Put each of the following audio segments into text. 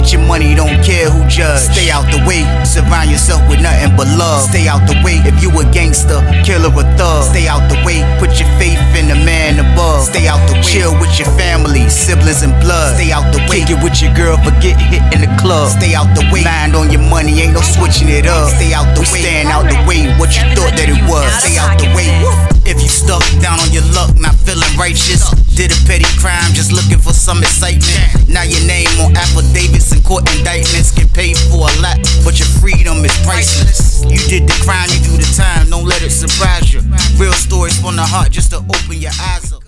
Get your money, don't care who judge. Stay out the way, surround yourself with nothing but love. Stay out the way, if you a gangster, killer or thug. Stay out the way, put your faith in the man above. Stay out the way, chill with your family, siblings and blood. Stay out the way, kick it with your girl, forget hit in the club. Stay out the way, mind on your money, ain't no switching it up. Stay out the way, stand out the way, what you thought that it was. Stay out the way. If you stuck down on your luck, not feeling righteous, did a petty crime, just looking for some excitement. Now your name on affidavits and court indictments, get paid for a lot, but your freedom is priceless. You did the crime, you do the time, don't let it surprise you. Real stories from the heart, just to open your eyes up.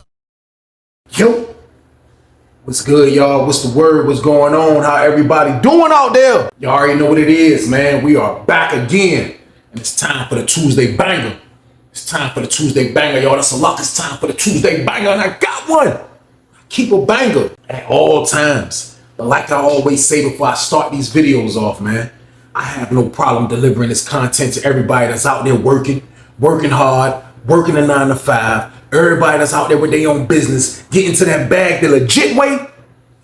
Yo, what's good, y'all? What's the word? What's going on? How everybody doing out there? Y'all already know what it is, man. We are back again, and it's time for the Tuesday banger. It's time for the Tuesday banger, y'all. That's a lot. It's time for the Tuesday banger, and I got one. I keep a banger at all times. But like I always say before I start these videos off, man, I have no problem delivering this content to everybody that's out there working hard, working a 9 to 5. Everybody that's out there with their own business, getting to that bag the legit way.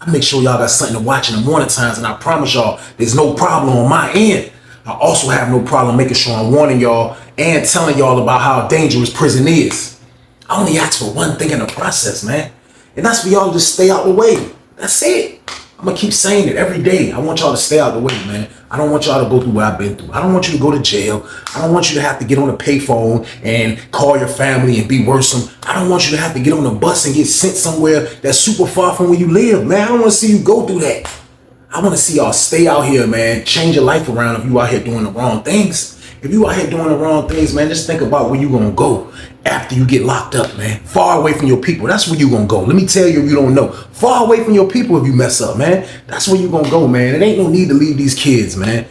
I make sure y'all got something to watch in the morning times, and I promise y'all, there's no problem on my end. I also have no problem making sure I'm warning y'all and telling y'all about how dangerous prison is. I only ask for one thing in the process, man. And that's for y'all to just stay out the way. That's it. I'm gonna keep saying it every day. I want y'all to stay out the way, man. I don't want y'all to go through what I've been through. I don't want you to go to jail. I don't want you to have to get on a payphone and call your family and be worrisome. I don't want you to have to get on a bus and get sent somewhere that's super far from where you live, man. I don't want to see you go through that. I want to see y'all stay out here, man. Change your life around if you out here doing the wrong things. If you out here doing the wrong things, man, just think about where you gonna go after you get locked up, man. Far away from your people. That's where you gonna go. Let me tell you if you don't know. Far away from your people if you mess up, man. That's where you gonna go, man. It ain't no need to leave these kids, man.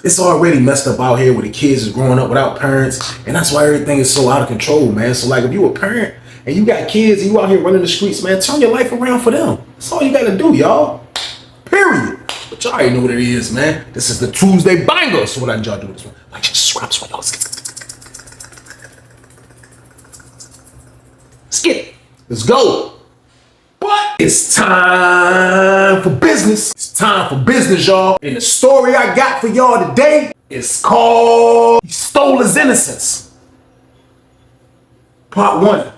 It's already messed up out here where the kids is growing up without parents, and that's why everything is so out of control, man. So like if you a parent and you got kids and you out here running the streets, man, turn your life around for them. That's all you gotta do, y'all. Period. But y'all already know what it is, man. This is the Tuesday banger. So what I need y'all to do this one. Like, just raps for y'all. Let's get it. Let's go. But it's time for business. It's time for business, y'all. And the story I got for y'all today is called He Stole His Innocence. Part 1.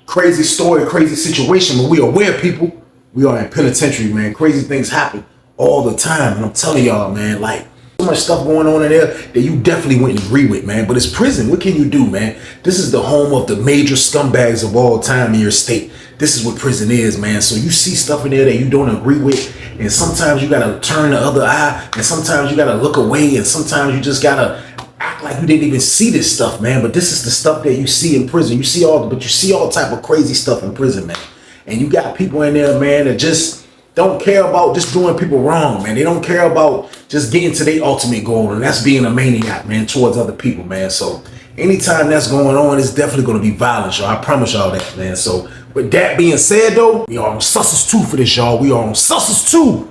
Crazy story, crazy situation, but we aware, people. We are in penitentiary, man. Crazy things happen all the time. And I'm telling y'all, man, like, so much stuff going on in there that you definitely wouldn't agree with, man. But it's prison. What can you do, man? This is the home of the major scumbags of all time in your state. This is what prison is, man. So you see stuff in there that you don't agree with. And sometimes you got to turn the other eye. And sometimes you got to look away. And sometimes you just got to act like you didn't even see this stuff, man. But this is the stuff that you see in prison. You see all type of crazy stuff in prison, man. And you got people in there, man, that just don't care about just doing people wrong, man. They don't care about just getting to their ultimate goal, and that's being a maniac, man, towards other people, man. So anytime that's going on, it's definitely going to be violence, y'all. I promise y'all that, man. So with that being said, though, we are on Success 2 for this, y'all. We are on Success 2.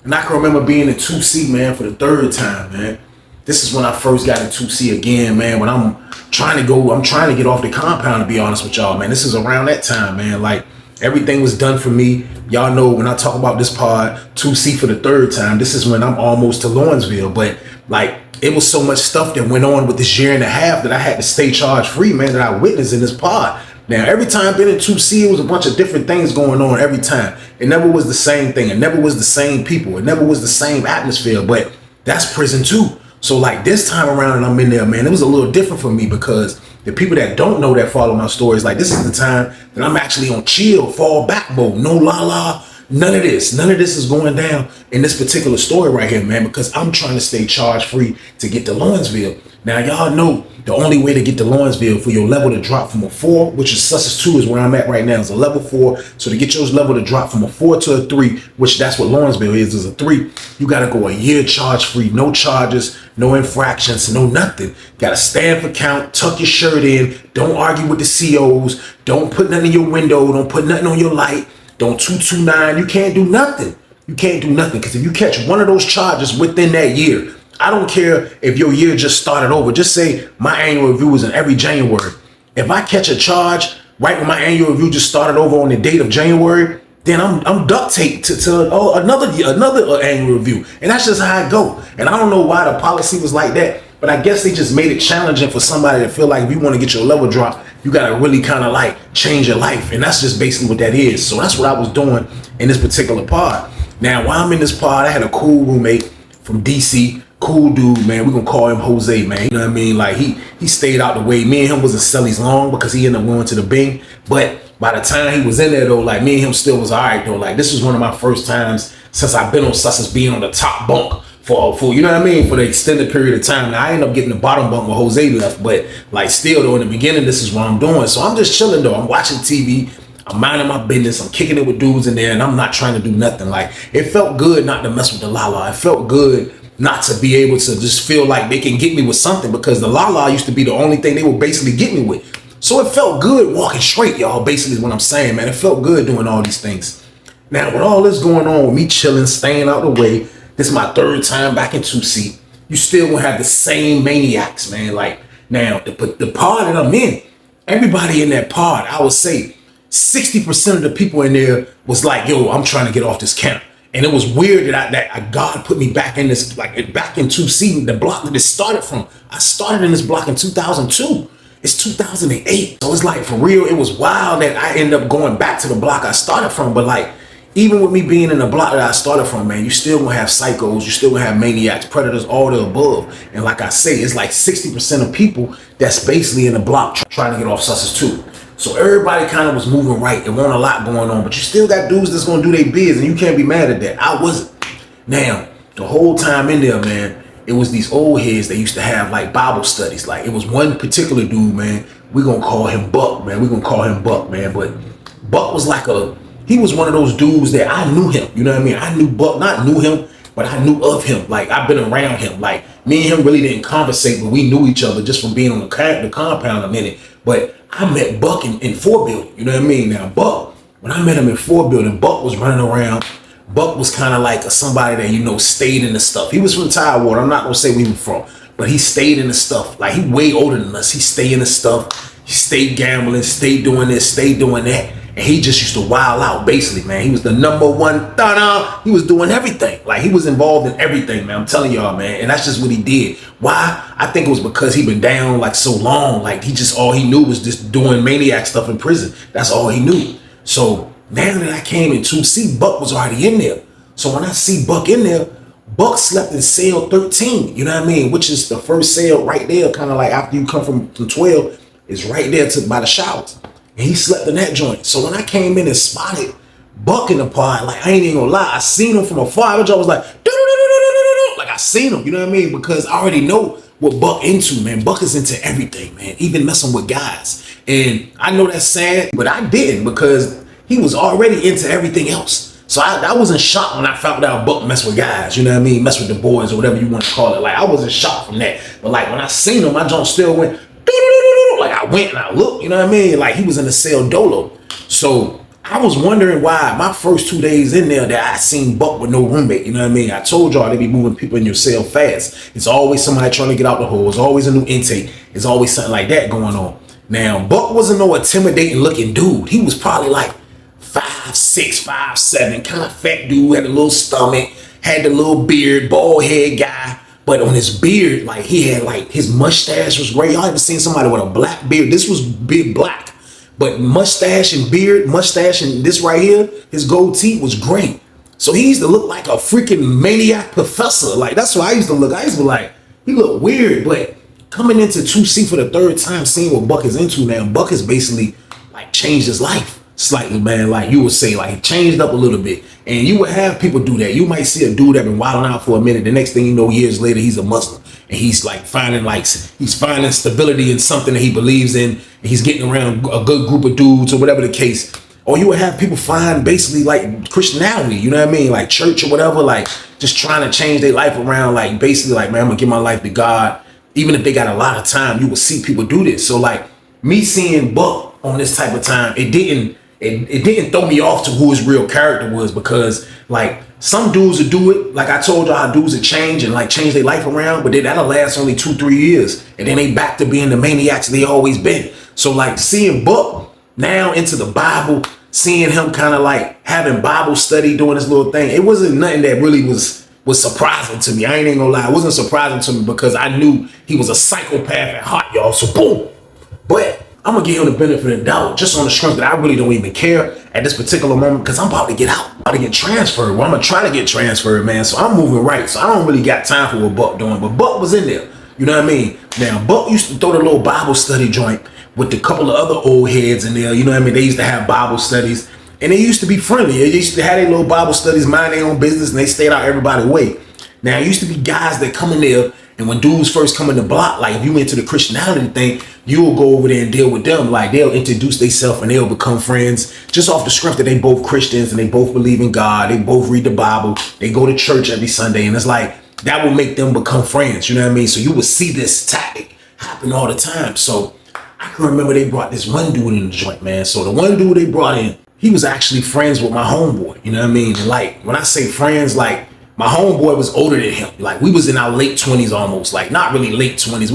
And I can remember being in 2C, man, for the 3rd time, man. This is when I first got in 2C again, man, when I'm trying to get off the compound, to be honest with y'all, man. This is around that time, man. Like, everything was done for me. Y'all know when I talk about this pod, 2C for the 3rd time, this is when I'm almost to Lawrenceville. But like, it was so much stuff that went on with this year and a half that I had to stay charge free, man, that I witnessed in this pod. Now, every time I've been in 2C, it was a bunch of different things going on every time. It never was the same thing. It never was the same people. It never was the same atmosphere, but that's prison too. So like this time around and I'm in there, man, it was a little different for me because the people that don't know that follow my stories, like this is the time that I'm actually on chill, fall back mode, no la-la, none of this. None of this is going down in this particular story right here, man, because I'm trying to stay charge free to get to Lawrenceville. Now, y'all know the only way to get to Lawrenceville for your level to drop from a 4, which is Success 2 is where I'm at right now, is a level 4. So to get your level to drop from a 4 to a 3, which that's what Lawrenceville is a 3, you got to go a year charge free, no charges, no infractions, no nothing. Got to stand for count, tuck your shirt in, don't argue with the COs, don't put nothing in your window, don't put nothing on your light, don't 229, you can't do nothing. You can't do nothing because if you catch one of those charges within that year, I don't care if your year just started over. Just say my annual review is in every January. If I catch a charge right when my annual review just started over on the date of January, then I'm duct taped to another annual review. And that's just how I go. And I don't know why the policy was like that, but I guess they just made it challenging for somebody to feel like if you want to get your level drop, you got to really kind of like change your life. And that's just basically what that is. So that's what I was doing in this particular pod. Now, while I'm in this pod, I had a cool roommate from DC. Cool dude, man. We're gonna call him Jose, man. You know what I mean? Like he stayed out the way. Me and him wasn't Cellies long because he ended up going to the Bing. But by the time he was in there though, like me and him still was all right though. Like this was one of my first times since I've been on Sussex being on the top bunk for you know what I mean, for the extended period of time. Now I ended up getting the bottom bunk when Jose left, but like still though in the beginning, this is what I'm doing. So I'm just chilling though. I'm watching TV. I'm minding my business. I'm kicking it with dudes in there, and I'm not trying to do nothing. Like it felt good not to mess with the Lala. It felt good not to be able to just feel like they can get me with something, because the Lala used to be the only thing they would basically get me with. So it felt good walking straight, y'all. Basically is what I'm saying, man. It felt good doing all these things. Now, with all this going on, with me chilling, staying out the way, this is my third time back in 2C. You still gonna have the same maniacs, man. Like now, the pod that I'm in, everybody in that pod, I would say 60% of the people in there was like, yo, I'm trying to get off this camp. And it was weird that God put me back in this, like back in 2C, the block that it started from. I started in this block in 2002. It's 2008. So it's like, for real, it was wild that I ended up going back to the block I started from. But like, even with me being in the block that I started from, man, you still gonna have psychos, you still gonna have maniacs, predators, all the above. And like I say, it's like 60% of people that's basically in the block trying to get off Sussex too. So everybody kind of was moving right. It wasn't a lot going on, but you still got dudes that's gonna do their biz, and you can't be mad at that. I wasn't. Now, the whole time in there, man, it was these old heads that used to have like Bible studies. Like it was one particular dude, man. We gonna call him Buck, man. We gonna call him Buck, man. But Buck was like he was one of those dudes that I knew him. You know what I mean? I knew Buck, not knew him, but I knew of him. Like I've been around him. Like me and him really didn't conversate, but we knew each other just from being on the compound a minute. But I met Buck in 4 building, you know what I mean? Now Buck, when I met him in 4 building, Buck was running around. Buck was kind of like somebody that, you know, stayed in the stuff. He was from Tidewater. I'm not gonna say where he was from, but he stayed in the stuff. Like he way older than us. He stayed in the stuff. He stayed gambling, stayed doing this, stayed doing that. And he just used to wild out, basically, man. He was the #1 thunner. He was doing everything. Like he was involved in everything, man. I'm telling y'all, man. And that's just what he did. Why? I think it was because he been down like so long. Like all he knew was just doing maniac stuff in prison. That's all he knew. So now that I came in 2C, Buck was already in there. So when I see Buck in there, Buck slept in cell 13. You know what I mean? Which is the first cell right there, kind of like after you come from 12, is right there by the showers. And he slept in that joint. So when I came in and spotted Buck in the pod, like I ain't even gonna lie, I seen him from afar. I was like, like I seen him, you know what I mean? Because I already know what Buck into, man. Buck is into everything, man. Even messing with guys. And I know that's sad, but I didn't, because he was already into everything else. So I wasn't shocked when I found out Buck mess with guys, you know what I mean? Mess with the boys or whatever you want to call it. Like I wasn't shocked from that. But like when I seen him, my joint still went, like I went and I looked, you know what I mean? Like he was in the cell dolo. So I was wondering why my first 2 days in there that I seen Buck with no roommate, you know what I mean? I told y'all they be moving people in your cell fast. It's always somebody trying to get out the hole. It's always a new intake. It's always something like that going on. Now, Buck wasn't no intimidating looking dude. He was probably like 5'6", 5'7", kind of fat dude, had a little stomach, had the little beard, bald head guy. But on his beard, like he had like his mustache was gray. Y'all ever seen somebody with a black beard? This was big black. But mustache and beard, mustache and this right here, his gold teeth was gray. So he used to look like a freaking maniac professor. Like that's what I used to look. I used to be like, he looked weird. But coming into 2C for the third time, seeing what Buck is into now, Buck has basically like changed his life slightly, man. Like you would say, like he changed up a little bit. And you would have people do that. You might see a dude that been wilding out for a minute. The next thing you know, years later, he's a Muslim. And he's like he's finding stability in something that he believes in. And he's getting around a good group of dudes or whatever the case. Or you would have people find basically like Christianity, you know what I mean? Like church or whatever, like just trying to change their life around. Like basically like, man, I'm gonna give my life to God. Even if they got a lot of time, you will see people do this. So like me seeing Buck on this type of time, it didn't throw me off to who his real character was, because like some dudes would do it. Like I told y'all how dudes would change and like change their life around, but then that'll last only 2-3 years. And then they back to being the maniacs they always been. So like seeing Buck now into the Bible, seeing him kind of like having Bible study, doing this little thing, it wasn't nothing that really was surprising to me. I ain't gonna lie. It wasn't surprising to me because I knew he was a psychopath at heart, y'all. So boom. But I'm gonna give him the benefit of the doubt just on the strength that I really don't even care at this particular moment because I'm about to get out. I'm about to get transferred. Well, I'm gonna try to get transferred, man. So I'm moving right. So I don't really got time for what Buck doing. But Buck was in there. You know what I mean? Now, Buck used to throw the little Bible study joint with a couple of other old heads in there. You know what I mean? They used to have Bible studies. And they used to be friendly. They used to have their little Bible studies, mind their own business, and they stayed out everybody's way. Now, it used to be guys that come in there, and when dudes first come in the block, like if you into the Christianity thing, you'll go over there and deal with them. Like they'll introduce themselves and they'll become friends just off the strength that they both Christians and they both believe in God. They both read the Bible. They go to church every Sunday. And it's like, that will make them become friends. You know what I mean? So you would see this tactic happen all the time. So I can remember they brought this one dude in the joint, man. So the one dude they brought in, he was actually friends with my homeboy. You know what I mean? Like when I say friends, like my homeboy was older than him. Like we was in our late 20s almost. Like not really late 20s.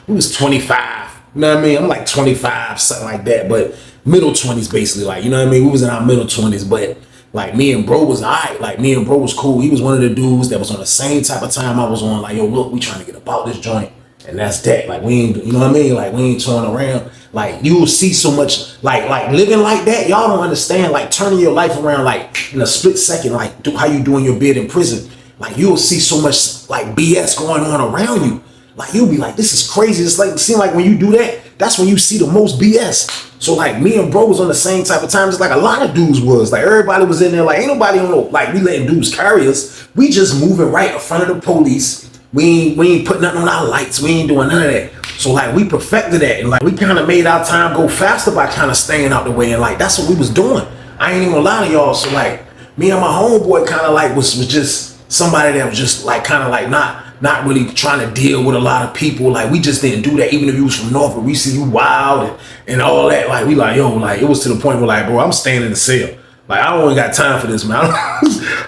We was 25. You know what I mean? I'm like 25, something like that. But middle 20s basically. Like, you know what I mean? We was in our middle 20s. But like me and bro was all right. Like me and bro was cool. He was one of the dudes that was on the same type of time I was on. Like, yo, look, we trying to get about this joint. And that's that. Like we ain't, you know what I mean? Like we ain't touring around. Like you will see so much, like living like that. Y'all don't understand. Like turning your life around, like in a split second. Like how you doing your bid in prison. Like you'll see so much like BS going on around you. Like you'll be like, this is crazy. It's like, it seems like when you do that, that's when you see the most BS. So like me and bro was on the same type of time. Just like a lot of dudes was. Like everybody was in there. Like ain't nobody on no, like we letting dudes carry us. We just moving right in front of the police. We ain't putting nothing on our lights. We ain't doing none of that. So like we perfected that. And like we kind of made our time go faster by kind of staying out the way. And like that's what we was doing. I ain't even gonna lie to y'all. So like me and my homeboy kind of like was just somebody that was just like kind of like not really trying to deal with a lot of people. Like we just didn't do that. Even if you was from Norfolk, we see you wild and all that. Like we like, yo, like it was to the point where like, bro, I'm staying in the cell. Like I don't even got time for this, man.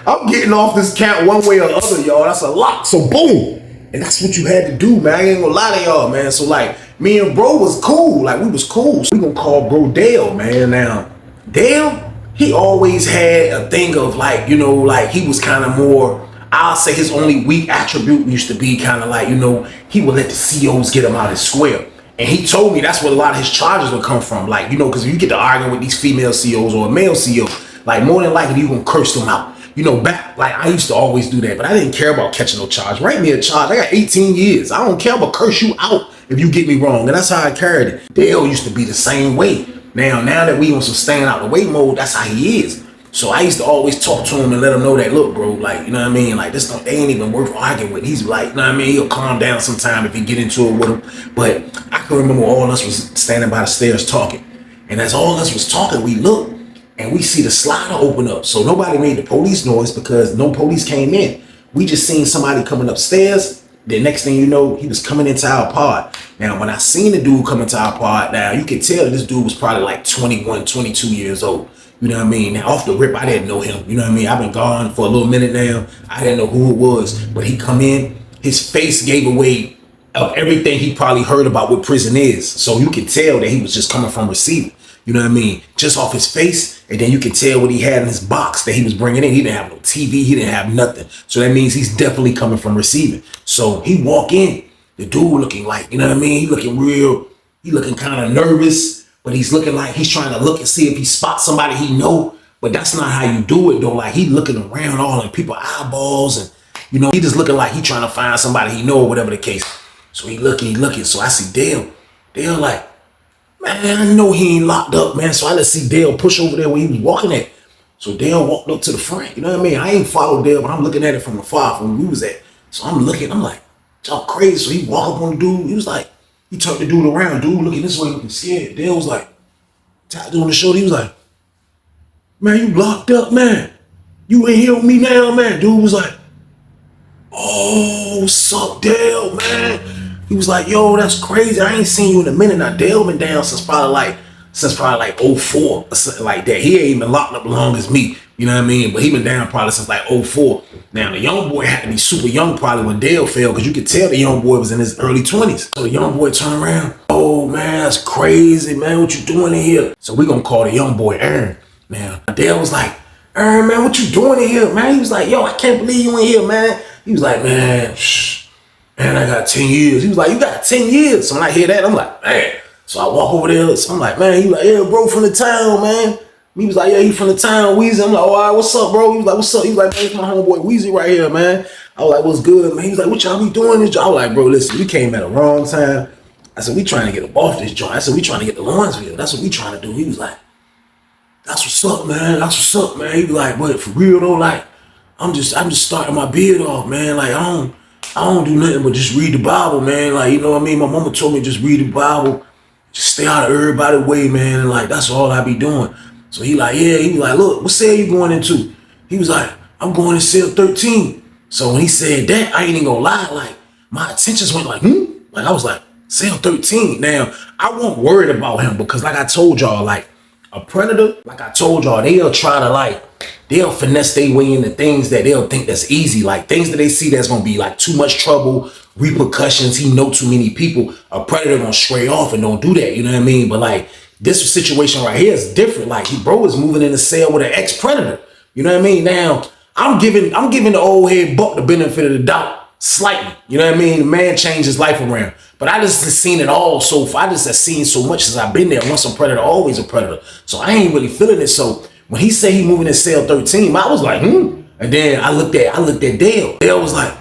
I'm getting off this count one way or the other, y'all. That's a lot. So boom. And that's what you had to do, man. I ain't gonna lie to y'all, man. So like me and bro was cool. Like we was cool. So we gonna call bro Dale, man. Now, Dale, he always had a thing of like, you know, like he was kind of more, I'll say his only weak attribute used to be kind of like, you know, he would let the COs get him out of square. And he told me that's where a lot of his charges would come from. Like, you know, because if you get to arguing with these female COs or a male CO, like more than likely you gonna curse them out. You know, back, like I used to always do that, but I didn't care about catching no charge. Write me a charge. I got 18 years. I don't care about curse you out if you get me wrong. And that's how I carried it. Dale used to be the same way. Now that we on some staying out the way mode, that's how he is. So I used to always talk to him and let him know that, look, bro, like, you know what I mean? Like, this don't, they ain't even worth arguing with. He's like, you know what I mean? He'll calm down sometime if he get into it with him. But I can remember all of us was standing by the stairs talking. And as all of us was talking, we looked and we see the slider open up. So nobody made the police noise because no police came in. We just seen somebody coming upstairs. The next thing you know, he was coming into our pod. Now, when I seen the dude come into our pod, now you can tell this dude was probably like 21, 22 years old. You know what I mean? Now, off the rip, I didn't know him. You know what I mean? I've been gone for a little minute now. I didn't know who it was. But he come in, his face gave away of everything he probably heard about what prison is. So you can tell that he was just coming from receiving. You know what I mean? Just off his face. And then you can tell what he had in his box that he was bringing in. He didn't have no TV. He didn't have nothing. So that means he's definitely coming from receiving. So he walk in, the dude looking like, you know what I mean? He looking real, he looking kind of nervous, but he's looking like he's trying to look and see if he spots somebody he know. But that's not how you do it though. Like he looking around all in people's eyeballs and, you know, he just looking like he trying to find somebody he know or whatever the case. So he looking. So I see Dale. Dale like, man, I know he ain't locked up, man. So I just see Dale push over there where he was walking at. So Dale walked up to the front. You know what I mean? I ain't followed Dale, but I'm looking at it from afar from where we was at. So I'm looking. I'm like, y'all crazy. So he walked up on the dude. He was like, he turned the dude around. Dude looking this way, looking scared. Dale was like, tapped on the shoulder. He was like, man, you locked up, man. You ain't here with me now, man. Dude was like, oh, sup, Dale, man. He was like, yo, that's crazy. I ain't seen you in a minute. Now, Dale been down since probably like 04 or something like that. He ain't been locked up long as me. You know what I mean? But he been down probably since like 04. Now, the young boy had to be super young probably when Dale fell because you could tell the young boy was in his early 20s. So the young boy turned around. Oh, man, that's crazy, man. What you doing in here? So we gonna call the young boy Aaron. Now, Dale was like, man, what you doing in here, man? He was like, yo, I can't believe you in here, man. He was like, man, man, I got 10 years. He was like, you got 10 years. So when I hear that, I'm like, man. So I walk over there. So I'm like, man, he was like, yeah, bro, from the town, man. He was like, yeah, he from the town, Weezy. I'm like, oh, all right, what's up, bro? He was like, what's up? He was like, man, it's my homeboy Weezy right here, man. I was like, what's good, man? He was like, what y'all be doing this job? I was like, bro, listen, we came at the wrong time. I said, we trying to get up off this joint. I said, we trying to get to Lawrenceville. That's what we trying to do. He was like, that's what's up, man. That's what's up, man. He was like, but for real though, like, I'm just starting my beard off, man. Like, I don't do nothing but just read the Bible, man. Like, you know what I mean? My mama told me just read the Bible, just stay out of everybody's way, man. And like, that's all I be doing. So he like, yeah, he was like, look, what cell you going into? He was like, I'm going to cell 13. So when he said that, I ain't even gonna lie, like, my attentions went like, Like, I was like, cell 13. Now, I wasn't worried about him because like I told y'all, like, a predator, like I told y'all, they'll try to like, they'll finesse their way into things that they'll think that's easy. Like things that they see that's gonna be like too much trouble, repercussions, he know too many people. A predator gonna stray off and don't do that, you know what I mean? But like, this situation right here is different. Like bro is moving in the cell with an ex-predator. You know what I mean? Now, I'm giving the old head Buck the benefit of the doubt slightly. You know what I mean? The man changed his life around. But I just seen it all so far. I just have seen so much since I've been there. Once a predator, always a predator. So I ain't really feeling it. So when he said he moving in cell 13, I was like, And then I looked at Dale. Dale was like,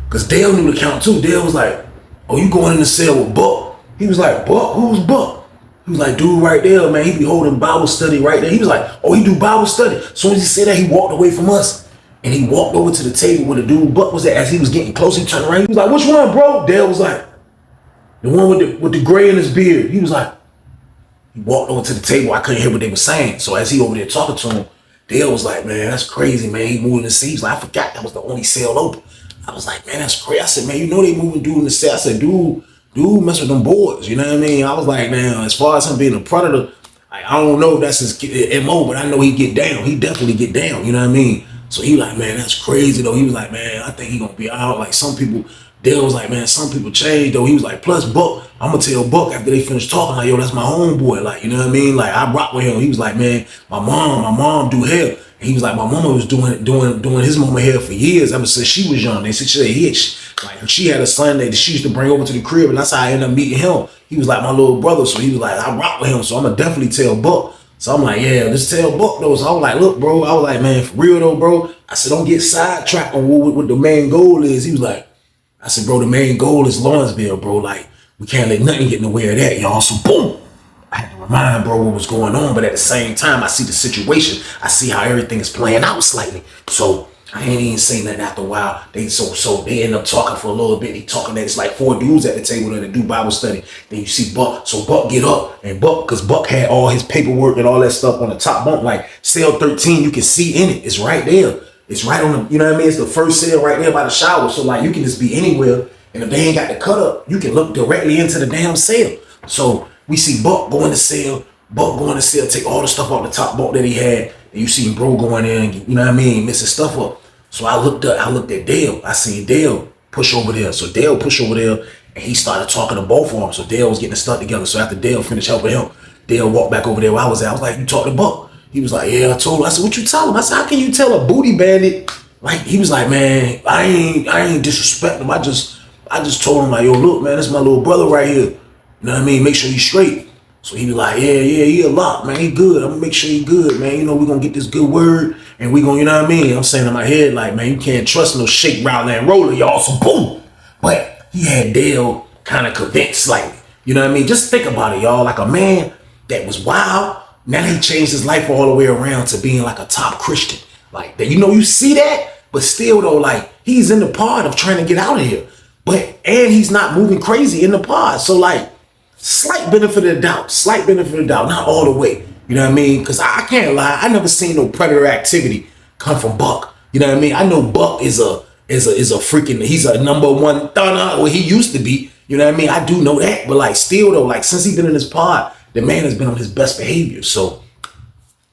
because Dale knew the count too. Dale was like, oh, you going in the cell with Buck? He was like, Buck? Who's Buck? He was like, dude right there, man. He be holding Bible study right there. He was like, oh, he do Bible study. As soon as he said that, he walked away from us. And he walked over to the table where the dude Buck was at. As he was getting close, he turned around. He was like, which one, bro? Dale was like, the one with the gray in his beard. He was like, he walked over to the table. I couldn't hear what they were saying. So as he over there talking to him, Dale was like, man, that's crazy, man. He moving the cell. He's like, I forgot that was the only cell open. I was like, man, that's crazy. I said, man, you know they moving dude in the cell. I said, dude mess with them boys. You know what I mean? I was like, man, as far as him being a predator, I don't know if that's his MO, but I know he get down. He definitely get down. You know what I mean? So he like, man, that's crazy though. He was like, man, I think he gonna be out. Like some people, Dale was like, man, some people change though. He was like, plus Buck, I'm gonna tell Buck after they finish talking, like, yo, that's my homeboy. Like, you know what I mean? Like I rock with him. He was like, man, my mom do hair. And he was like, my mama was doing his mama hair for years ever since she was young. They said she had a hitch. Like she had a son that she used to bring over to the crib, and that's how I ended up meeting him. He was like my little brother, so he was like, I rock with him, so I'm gonna definitely tell Buck. So I'm like, yeah, just tell Buck though. So I was like, look, bro. I was like, man, for real though, bro. I said, don't get sidetracked on what the main goal is. He was like, I said, bro, the main goal is Lawrenceville, bro. Like, we can't let nothing get in the way of that, y'all. So boom. I had to remind bro what was going on, but at the same time, I see the situation. I see how everything is playing out slightly. So I ain't even saying nothing after a while. So they end up talking for a little bit. They talking that it's like 4 dudes at the table that do Bible study. Then you see Buck. So Buck get up and because Buck had all his paperwork and all that stuff on the top bunk, like cell 13, you can see in it. It's right there. It's right on the, you know what I mean? It's the first cell right there by the shower. So like you can just be anywhere. And if they ain't got the cut up, you can look directly into the damn cell. So we see Buck go in the cell. Buck go in the cell, take all the stuff off the top bunk that he had. And you see bro going in and, you know what I mean, messing stuff up. So I looked at Dale. I seen Dale push over there. So Dale pushed over there and he started talking to both of them. So Dale was getting the stuff together. So after Dale finished helping him, Dale walked back over there where I was at. I was like, you talk to Buck? He was like, yeah, I told him. I said, what you tell him? I said, how can you tell a booty bandit? Like, he was like, man, I ain't disrespect him. I just told him like, yo, look, man, that's my little brother right here. You know what I mean? Make sure he's straight. So he was like, yeah, he a lot, man. He good. I'm gonna make sure he good, man. You know, we're gonna get this good word and we gonna, you know what I mean? I'm saying in my head, like, man, you can't trust no shake, rattle, and roller, y'all. So boom. But he had Dale kind of convinced slightly. You know what I mean? Just think about it, y'all. Like a man that was wild, now he changed his life all the way around to being like a top Christian. Like that, you know, you see that, but still though, like he's in the pod of trying to get out of here. And he's not moving crazy in the pod. So like, slight benefit of the doubt, not all the way. You know what I mean? Because I can't lie, I never seen no predator activity come from Buck. You know what I mean? I know Buck is a freaking, he's a #1 thunner, or he used to be. You know what I mean? I do know that, but like still though, like since he's been in this pod, the man has been on his best behavior. So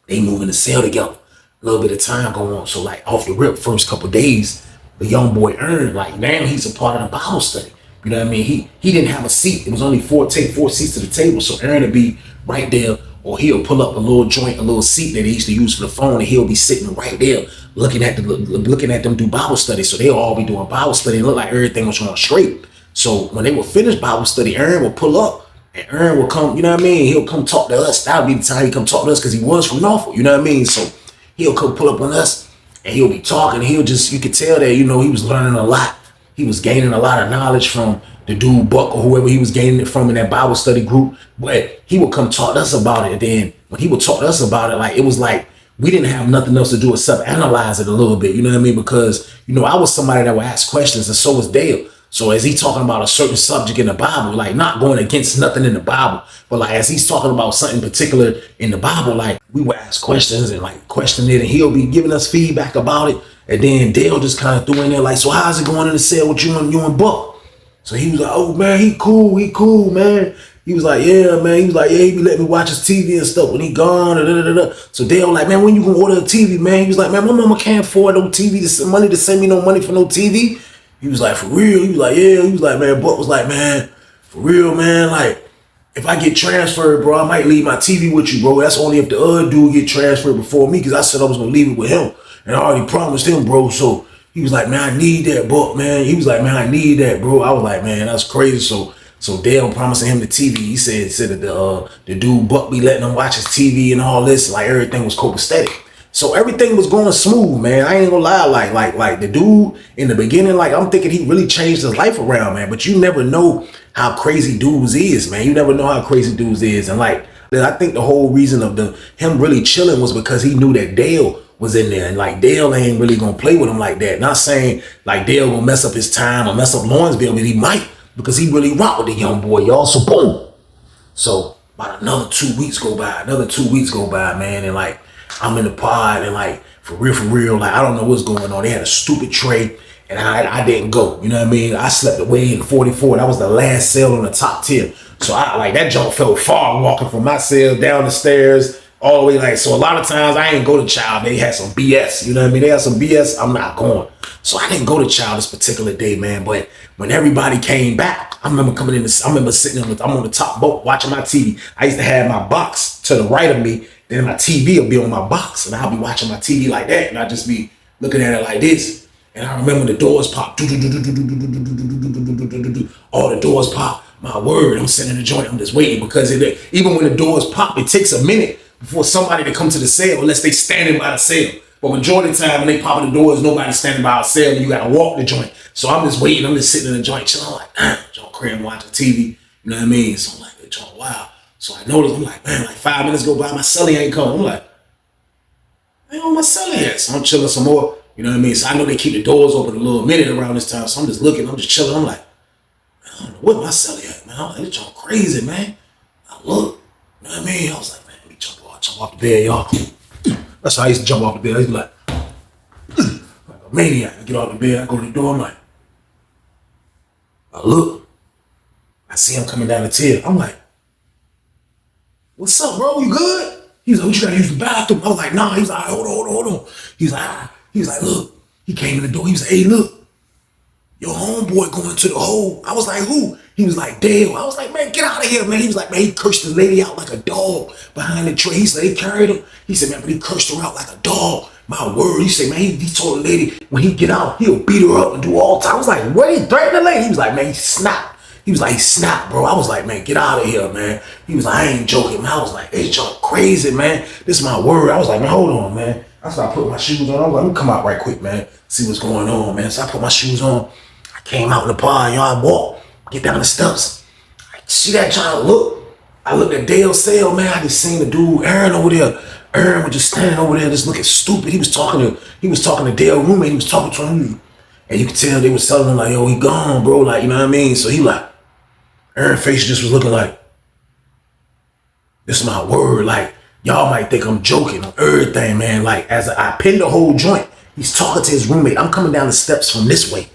they moving the cell together. A little bit of time going on. So like off the rip, first couple days, the young boy earned, like now he's a part of the Bible study. You know what I mean? He didn't have a seat. It was only 4 seats to the table. So Aaron would be right there or he'll pull up a little joint, a little seat that he used to use for the phone, and he'll be sitting right there looking at them do Bible study. So they'll all be doing Bible study and look like everything was going straight. So when they would finish Bible study, Aaron would pull up and Aaron would come, you know what I mean? He'll come talk to us. That would be the time he come talk to us because he was from Norfolk, you know what I mean? So he'll come pull up on us and he'll be talking. He'll just, you could tell that, you know, he was learning a lot. He was gaining a lot of knowledge from the dude Buck or whoever he was gaining it from in that Bible study group. But he would come talk to us about it. And then when he would talk to us about it, like, it was like we didn't have nothing else to do except analyze it a little bit, you know what I mean? Because, you know, I was somebody that would ask questions, and so was Dale. So as he's talking about a certain subject in the Bible, like not going against nothing in the Bible, but like as he's talking about something particular in the Bible, like we would ask questions and like question it, and he'll be giving us feedback about it. And then Dale just kind of threw in there like, so how's it going in the cell with you and Buck? So he was like, oh man, he cool, man. He was like, yeah, man. He was like, yeah, he be letting me watch his TV and stuff when he gone. So Dale like, man, when you gonna order a TV, man? He was like, man, my mama can't afford no TV to send me no money for no TV. He was like, for real? He was like, yeah. He was like, man, Buck was like, man, for real, man, like, if I get transferred, bro, I might leave my TV with you, bro. That's only if the other dude get transferred before me, because I said I was going to leave it with him. And I already promised him, bro. So he was like, man, I need that, Buck, man. He was like, man, I need that, bro. I was like, man, that's crazy. So Dale promising him the TV. He said that the dude Buck be letting him watch his TV and all this, like everything was copacetic. So everything was going smooth, man. I ain't gonna lie, like the dude in the beginning, like I'm thinking he really changed his life around, man. But you never know how crazy dudes is, man. You never know how crazy dudes is. And like, I think the whole reason of him really chilling was because he knew that Dale was in there. And like Dale ain't really gonna play with him like that. Not saying like Dale gonna mess up his time or mess up Lawrenceville, but he might, because he really rock with the young boy, y'all. So boom. So about another 2 weeks go by, man. And like, I'm in the pod, and like, for real, like, I don't know what's going on. They had a stupid trade, and I didn't go. You know what I mean? I slept away in 44. That was the last cell on the top tier. So I like that jump felt far walking from my cell down the stairs all the way. Like, so a lot of times I ain't go to child. They had some BS. You know what I mean? They had some BS. I'm not going. So I didn't go to child this particular day, man. But when everybody came back, I remember sitting I'm on the top boat watching my TV. I used to have my box to the right of me. Then my TV will be on my box, and I'll be watching my TV like that, and I'll just be looking at it like this. And I remember the doors pop. All the doors pop. My word, I'm sitting in the joint. I'm just waiting, because even when the doors pop, it takes a minute before somebody to come to the cell, unless they standing by the cell. But majority of the time when they pop in the doors, nobody's standing by a cell, and you gotta walk the joint. So I'm just waiting. I'm just sitting in the joint, chilling. I'm like, damn, John Cram watching TV. You know what I mean? So I'm like, John, wow. So I noticed, I'm like, man, like 5 minutes go by, my celly ain't coming. I'm like, man, where my celly at? So I'm chilling some more, you know what I mean? So I know they keep the doors open a little minute around this time. So I'm just looking, I'm just chilling. I'm like, man, I don't know where my celly at, man. I'm like, it's all crazy, man. I look, you know what I mean? I was like, man, let me jump off the bed, y'all. That's how I used to jump off the bed. I used to be like a maniac. I get off the bed, I go to the door, I'm like, I look, I see him coming down the tier. I'm like, what's up, bro? You good? He's like, what, you gotta use the bathroom? I was like, nah. He's like, hold on. He's like, look. He came in the door. He was like, hey, look. Your homeboy going to the hole. I was like, who? He was like, Dale. I was like, man, get out of here, man. He was like, man, he cursed the lady out like a dog behind the tray. He said, they carried him. He said, man, but he cursed her out like a dog. My word. He said, man, he told the lady when he get out, he'll beat her up and do all time. I was like, what? He threatened the lady? He was like, man, he snapped. He was like, he snapped, bro. I was like, man, get out of here, man. He was like, I ain't joking, man. I was like, it's y'all crazy, man. This is my word. I was like, man, hold on, man. I started putting my shoes on. I was like, let me come out right quick, man. See what's going on, man. So I put my shoes on. I came out in the pod, y'all. I walked, get down the steps. I see that child look. I looked at Dale's cell, man. I just seen the dude, Aaron, over there. Aaron was just standing over there, just looking stupid. He was talking to Dale's roommate. He was talking to him. And you could tell they was telling him like, yo, he gone, bro. Like, you know what I mean? So he like, Aaron's face just was looking like, this is my word. Like, y'all might think I'm joking on everything, man. Like, as I pinned the whole joint, he's talking to his roommate. I'm coming down the steps from this way,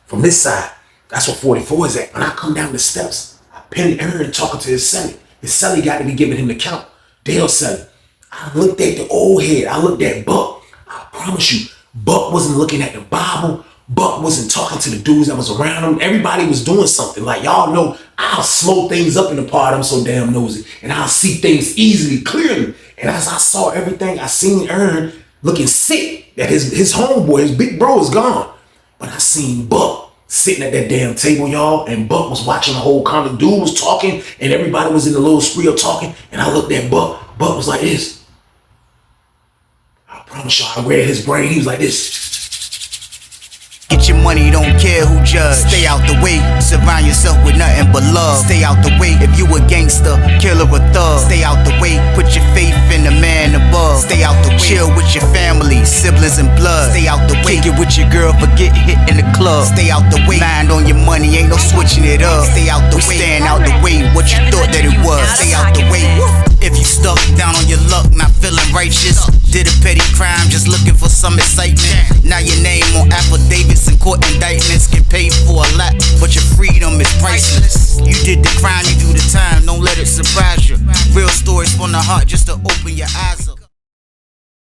from this side. That's where 44 is at. When I come down the steps, I pinned Aaron talking to his celly. His celly got to be giving him the count. Dale's celly. I looked at the old head. I looked at Buck. I promise you, Buck wasn't looking at the Bible. Buck wasn't talking to the dudes that was around him. Everybody was doing something. Like, y'all know, I'll slow things up in the pod. I'm so damn nosy. And I'll see things easily, clearly. And as I saw everything, I seen Ern looking sick. That his homeboy, his big bro is gone. But I seen Buck sitting at that damn table, y'all. And Buck was watching the whole conversation. Dude was talking. And everybody was in the little spree of talking. And I looked at Buck. Buck was like this. I promise y'all, I read his brain. He was like this. Get your money, don't care who judge. Stay out the way, surround yourself with nothing but love. Stay out the way if you a gangster, killer or thug. Stay out the way, put your faith in the man above. Stay out the way, chill with your family, siblings and blood. Stay out the way, kick it with your girl, forget hit in the club. Stay out the way, mind on your money, ain't no switching it up. Stay out the way, stand out the way, what you thought that it was. Stay out the way. If you stuck down on your luck, not feeling righteous, did a petty crime, just looking for some excitement. Now your name on affidavits and court indictments, get paid for a lot, but your freedom is priceless. You did the crime, you do the time, don't let it surprise you. Real stories from the heart, just to open your eyes up.